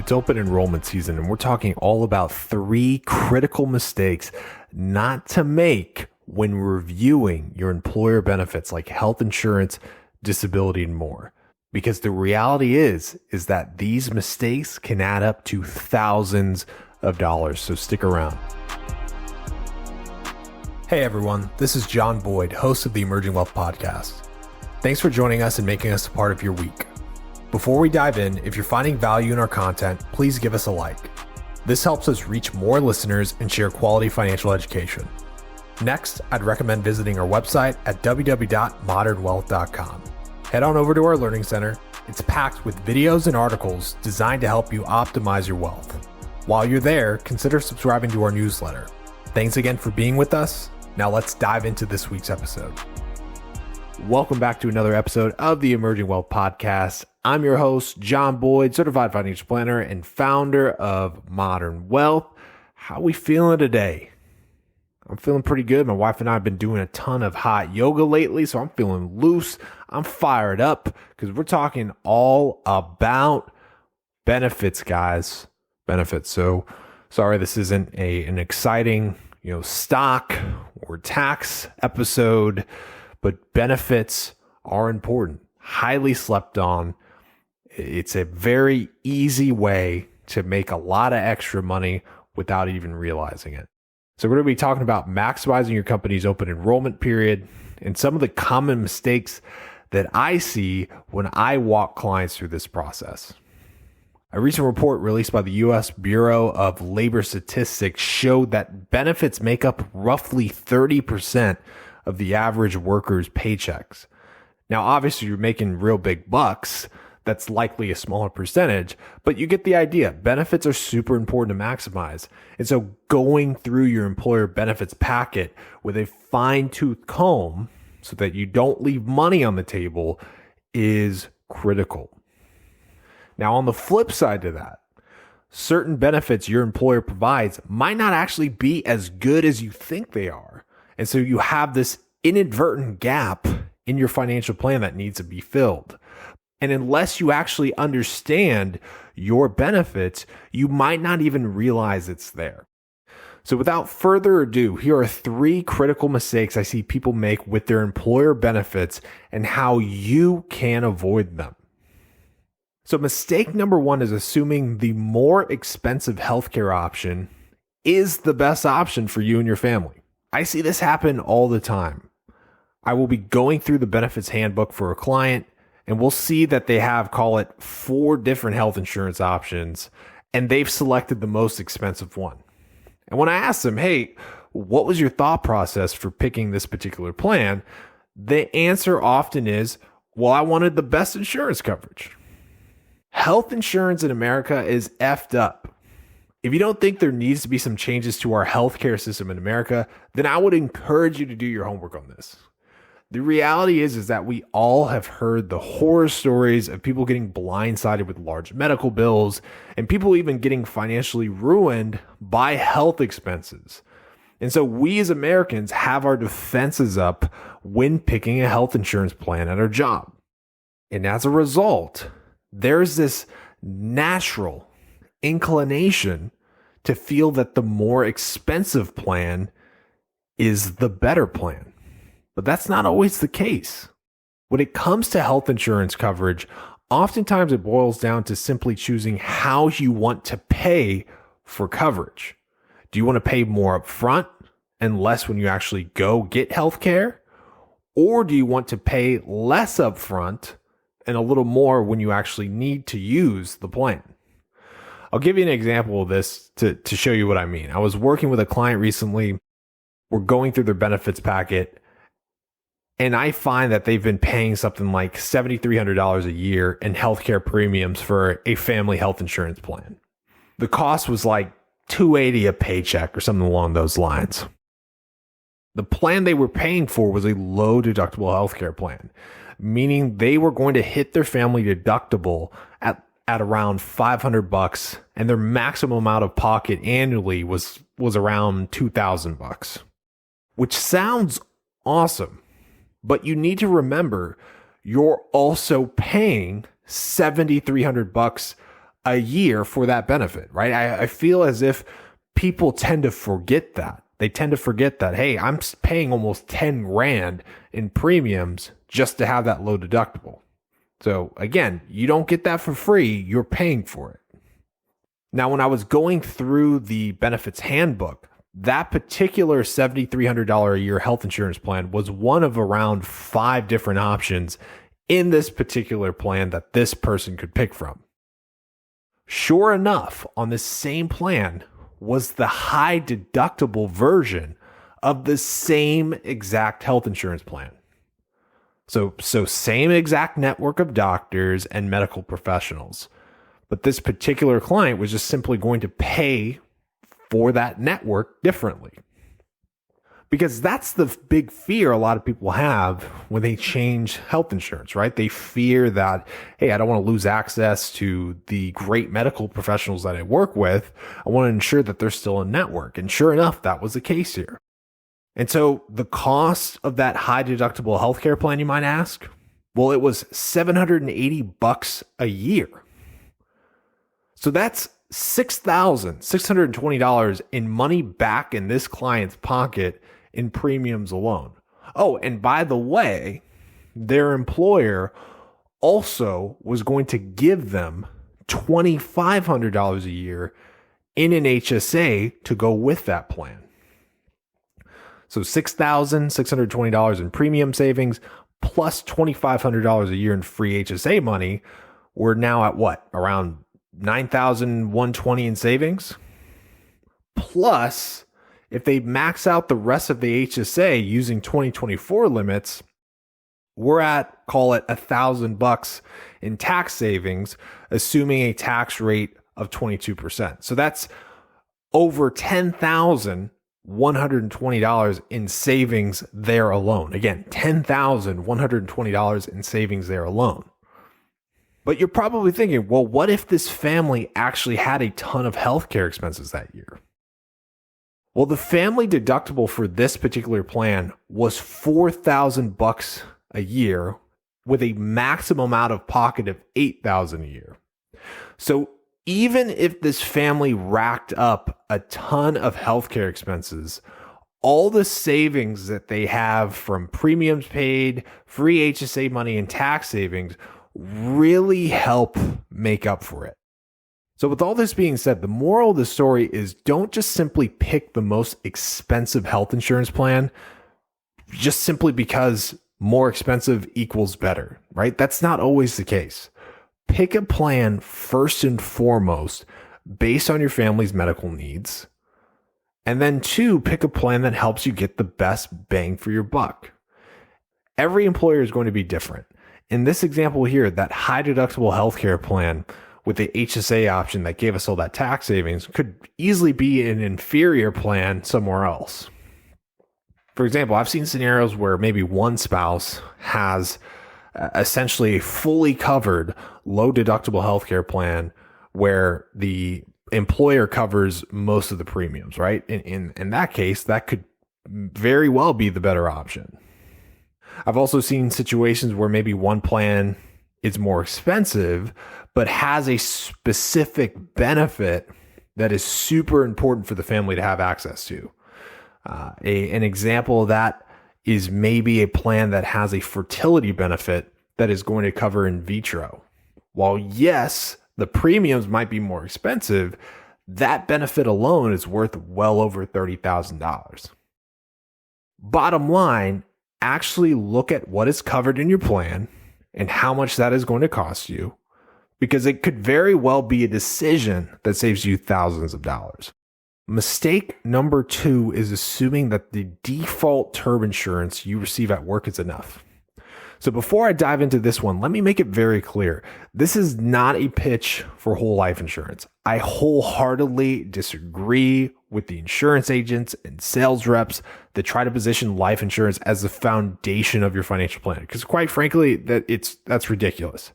It's open enrollment season, and we're talking all about 3 critical mistakes not to make when reviewing your employer benefits like health insurance, disability, and more. Because the reality is that these mistakes can add up to thousands of dollars. So stick around. Hey everyone, this is John Boyd, host of the Emerging Wealth Podcast. Thanks for joining us and making us a part of your week. Before we dive in, if you're finding value in our content, please give us a like. This helps us reach more listeners and share quality financial education. Next, I'd recommend visiting our website at www.modernwealth.com. Head on over to our Learning Center. It's packed with videos and articles designed to help you optimize your wealth. While you're there, consider subscribing to our newsletter. Thanks again for being with us. Now let's dive into this week's episode. Welcome back to another episode of the Emerging Wealth Podcast. I'm your host, John Boyd, certified financial planner and founder of Modern Wealth. How we feeling today? I'm feeling pretty good. My wife and I have been doing a ton of hot yoga lately, so I'm feeling loose. I'm fired up because we're talking all about benefits, guys. Benefits. So sorry, this isn't an exciting, stock or tax episode, but benefits are important, highly slept on. It's a very easy way to make a lot of extra money without even realizing it. So we're going to be talking about maximizing your company's open enrollment period and some of the common mistakes that I see when I walk clients through this process. A recent report released by the U.S. Bureau of Labor Statistics showed that benefits make up roughly 30% of the average worker's paychecks. Now, obviously, you're making real big bucks. That's likely a smaller percentage, but you get the idea. Benefits are super important to maximize. And so going through your employer benefits packet with a fine-tooth comb so that you don't leave money on the table is critical. Now, on the flip side to that, certain benefits your employer provides might not actually be as good as you think they are. And so you have this inadvertent gap in your financial plan that needs to be filled. And unless you actually understand your benefits, you might not even realize it's there. So without further ado, here are 3 critical mistakes I see people make with their employer benefits and how you can avoid them. So mistake number 1 is assuming the more expensive healthcare option is the best option for you and your family. I see this happen all the time. I will be going through the benefits handbook for a client, and we'll see that they have, call it 4 different health insurance options, and they've selected the most expensive one. And when I ask them, hey, what was your thought process for picking this particular plan? The answer often is, well, I wanted the best insurance coverage. Health insurance in America is effed up. If you don't think there needs to be some changes to our healthcare system in America, then I would encourage you to do your homework on this. The reality is that we all have heard the horror stories of people getting blindsided with large medical bills and people even getting financially ruined by health expenses. And so we as Americans have our defenses up when picking a health insurance plan at our job. And as a result, there's this natural inclination to feel that the more expensive plan is the better plan. But that's not always the case. When it comes to health insurance coverage, oftentimes it boils down to simply choosing how you want to pay for coverage. Do you want to pay more upfront and less when you actually go get health care? Or do you want to pay less upfront and a little more when you actually need to use the plan? I'll give you an example of this to show you what I mean. I was working with a client recently. We're going through their benefits packet, and I find that they've been paying something like $7,300 a year in healthcare premiums for a family health insurance plan. The cost was like $280 a paycheck or something along those lines. The plan they were paying for was a low deductible healthcare plan, meaning they were going to hit their family deductible at around $500, and their maximum out of pocket annually was around $2,000, which sounds awesome. But you need to remember, you're also paying $7,300 a year for that benefit, right? I feel as if people tend to forget that. They tend to forget that, hey, I'm paying almost 10 grand in premiums just to have that low deductible. So again, you don't get that for free, you're paying for it. Now, when I was going through the benefits handbook, that particular $7,300 a year health insurance plan was one of around 5 different options in this particular plan that this person could pick from. Sure enough, on this same plan was the high deductible version of the same exact health insurance plan. So same exact network of doctors and medical professionals. But this particular client was just simply going to pay for that network differently. Because that's the big fear a lot of people have when they change health insurance, right? They fear that, hey, I don't want to lose access to the great medical professionals that I work with. I want to ensure that they're still in network. And sure enough, that was the case here. And so the cost of that high deductible healthcare plan, you might ask, well, it was $780 a year. So that's $6,620 in money back in this client's pocket in premiums alone. Oh, and by the way, their employer also was going to give them $2,500 a year in an HSA to go with that plan. So $6,620 in premium savings plus $2,500 a year in free HSA money. We're now at what? Around $9,120 in savings. Plus, if they max out the rest of the HSA using 2024 limits, we're at, call it $1,000 in tax savings, assuming a tax rate of 22%. So that's over $10,120 in savings there alone. Again, $10,120 in savings there alone. But you're probably thinking, well, what if this family actually had a ton of healthcare expenses that year? Well, the family deductible for this particular plan was $4,000 a year with a maximum out of pocket of $8,000 a year. So even if this family racked up a ton of healthcare expenses, all the savings that they have from premiums paid, free HSA money, and tax savings really help make up for it. So with all this being said, the moral of the story is don't just simply pick the most expensive health insurance plan just simply because more expensive equals better, right? That's not always the case. Pick a plan first and foremost based on your family's medical needs. And then 2, pick a plan that helps you get the best bang for your buck. Every employer is going to be different. In this example here, that high deductible healthcare plan with the HSA option that gave us all that tax savings could easily be an inferior plan somewhere else. For example, I've seen scenarios where maybe one spouse has essentially a fully covered low deductible healthcare plan where the employer covers most of the premiums, right? In that case, that could very well be the better option. I've also seen situations where maybe one plan is more expensive, but has a specific benefit that is super important for the family to have access to. An example of that is maybe a plan that has a fertility benefit that is going to cover in vitro. While yes, the premiums might be more expensive, that benefit alone is worth well over $30,000. Bottom line, actually look at what is covered in your plan and how much that is going to cost you, because it could very well be a decision that saves you thousands of dollars. Mistake number 2 is assuming that the default term insurance you receive at work is enough. So before I dive into this one, let me make it very clear. This is not a pitch for whole life insurance. I wholeheartedly disagree with the insurance agents and sales reps that try to position life insurance as the foundation of your financial plan. Because quite frankly, that's ridiculous.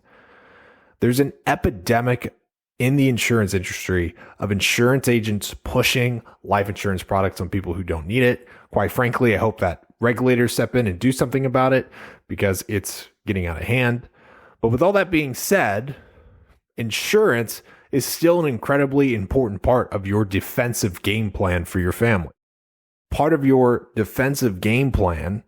There's an epidemic in the insurance industry of insurance agents pushing life insurance products on people who don't need it. Quite frankly, I hope that regulators step in and do something about it because it's getting out of hand. But with all that being said, insurance is still an incredibly important part of your defensive game plan for your family. Part of your defensive game plan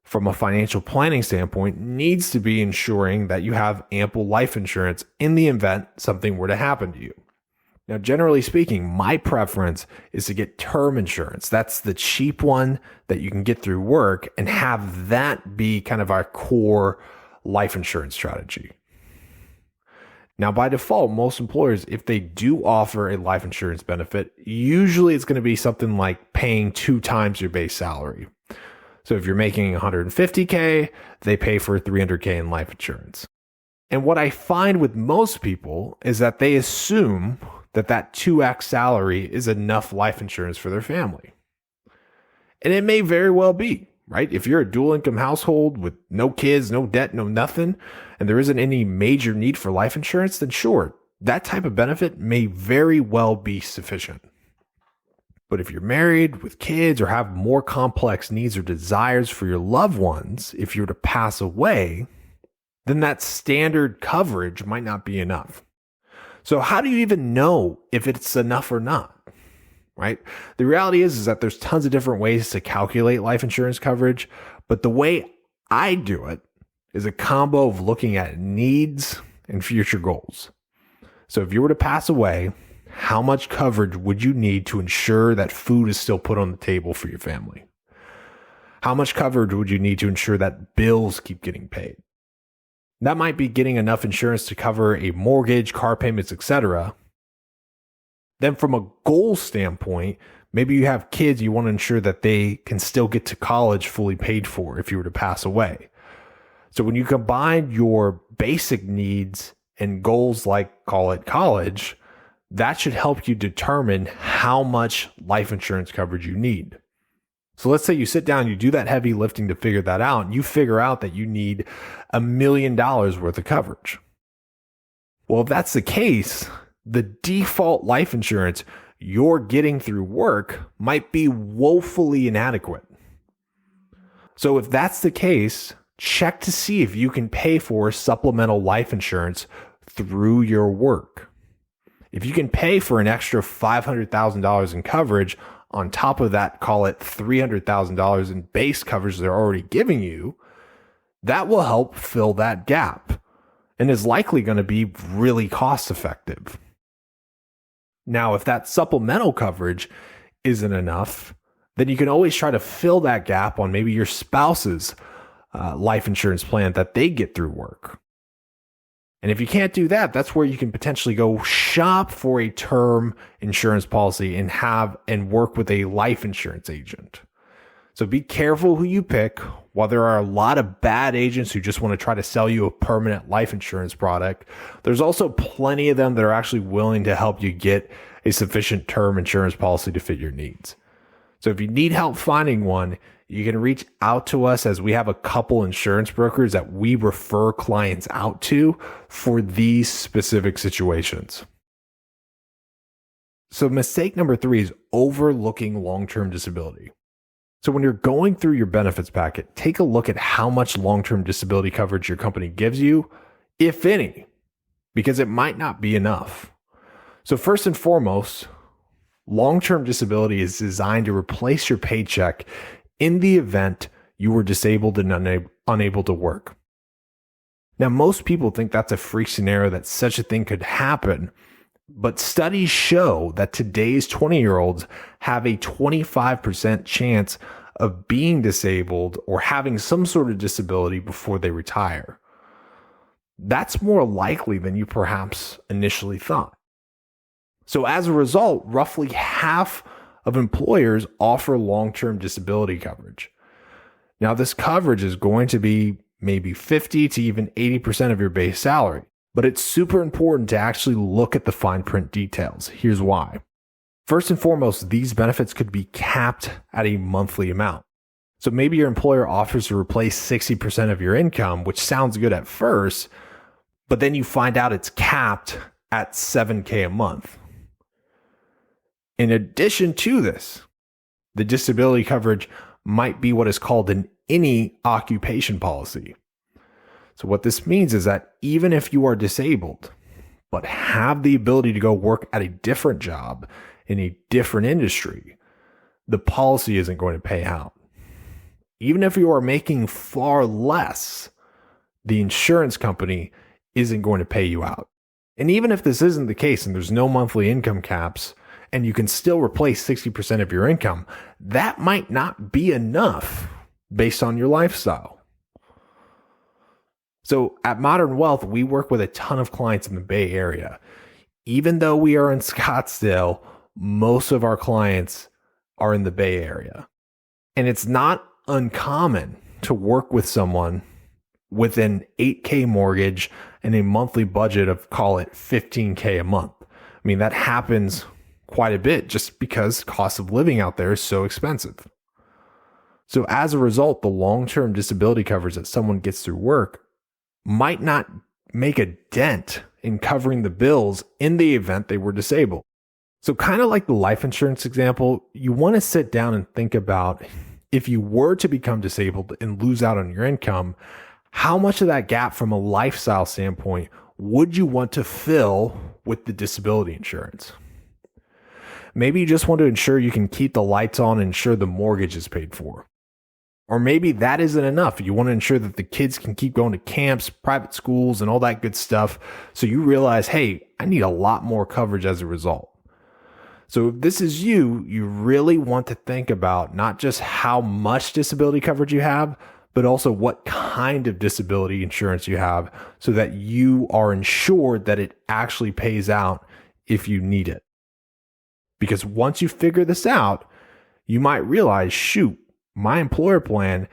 from a financial planning standpoint needs to be ensuring that you have ample life insurance in the event something were to happen to you. Now, generally speaking, my preference is to get term insurance. That's the cheap one that you can get through work and have that be kind of our core life insurance strategy. Now, by default, most employers, if they do offer a life insurance benefit, usually it's going to be something like paying 2 times your base salary. So if you're making $150K, they pay for $300K in life insurance. And what I find with most people is that they assume that 2x salary is enough life insurance for their family. And it may very well be, right? If you're a dual income household with no kids, no debt, no nothing, and there isn't any major need for life insurance, then sure, that type of benefit may very well be sufficient. But if you're married with kids or have more complex needs or desires for your loved ones, if you're to pass away, then that standard coverage might not be enough. So how do you even know if it's enough or not, right? The reality is that there's tons of different ways to calculate life insurance coverage, but the way I do it is a combo of looking at needs and future goals. So if you were to pass away, how much coverage would you need to ensure that food is still put on the table for your family? How much coverage would you need to ensure that bills keep getting paid? That might be getting enough insurance to cover a mortgage, car payments, etc. Then from a goal standpoint, maybe you have kids, you want to ensure that they can still get to college fully paid for if you were to pass away. So when you combine your basic needs and goals like call it college, that should help you determine how much life insurance coverage you need. So let's say you sit down, you do that heavy lifting to figure that out, and you figure out that you need $1 million worth of coverage. Well, if that's the case, the default life insurance you're getting through work might be woefully inadequate. So if that's the case, check to see if you can pay for supplemental life insurance through your work. If you can pay for an extra $500,000 in coverage on top of that, call it $300,000 in base coverage they're already giving you, that will help fill that gap and is likely going to be really cost effective. Now, if that supplemental coverage isn't enough, then you can always try to fill that gap on maybe your spouse's life insurance plan that they get through work. And if you can't do that, that's where you can potentially go shop for a term insurance policy and work with a life insurance agent. So be careful who you pick. While there are a lot of bad agents who just want to try to sell you a permanent life insurance product, there's also plenty of them that are actually willing to help you get a sufficient term insurance policy to fit your needs. So if you need help finding one, you can reach out to us, as we have a couple insurance brokers that we refer clients out to for these specific situations. So mistake number 3 is overlooking long-term disability. So when you're going through your benefits packet, take a look at how much long-term disability coverage your company gives you, if any, because it might not be enough. So first and foremost, long-term disability is designed to replace your paycheck in the event you were disabled and unable to work. Now, most people think that's a freak scenario, that such a thing could happen, but studies show that today's 20-year-olds have a 25% chance of being disabled or having some sort of disability before they retire. That's more likely than you perhaps initially thought. So as a result, roughly half of employers offer long-term disability coverage. Now, this coverage is going to be maybe 50 to even 80% of your base salary, but it's super important to actually look at the fine print details. Here's why. First and foremost, these benefits could be capped at a monthly amount. So maybe your employer offers to replace 60% of your income, which sounds good at first, but then you find out it's capped at $7K a month. In addition to this, the disability coverage might be what is called an any occupation policy. So what this means is that even if you are disabled, but have the ability to go work at a different job in a different industry, the policy isn't going to pay out. Even if you are making far less, the insurance company isn't going to pay you out. And even if this isn't the case and there's no monthly income caps and you can still replace 60% of your income, that might not be enough based on your lifestyle. So at Modern Wealth, we work with a ton of clients in the Bay Area. Even though we are in Scottsdale, most of our clients are in the Bay Area. And it's not uncommon to work with someone with an $8K mortgage and a monthly budget of, call it $15K a month. I mean, that happens quite a bit just because cost of living out there is so expensive. So as a result, the long-term disability coverage that someone gets through work might not make a dent in covering the bills in the event they were disabled. So kind of like the life insurance example, you want to sit down and think about if you were to become disabled and lose out on your income, how much of that gap from a lifestyle standpoint would you want to fill with the disability insurance? Maybe you just want to ensure you can keep the lights on and ensure the mortgage is paid for. Or maybe that isn't enough. You want to ensure that the kids can keep going to camps, private schools, and all that good stuff. So you realize, hey, I need a lot more coverage as a result. So if this is you, you really want to think about not just how much disability coverage you have, but also what kind of disability insurance you have so that you are ensured that it actually pays out if you need it. Because once you figure this out, you might realize, shoot, my employer plan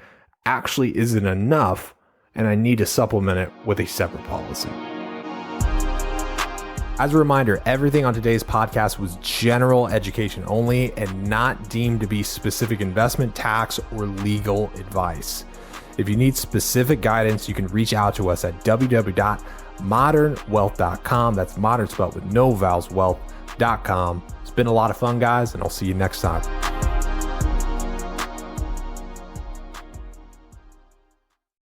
actually isn't enough and I need to supplement it with a separate policy. As a reminder, everything on today's podcast was general education only and not deemed to be specific investment, tax, or legal advice. If you need specific guidance, you can reach out to us at www.modernwealth.com. That's modern spelled with no vowels, wealth.com. It's been a lot of fun, guys, and I'll see you next time.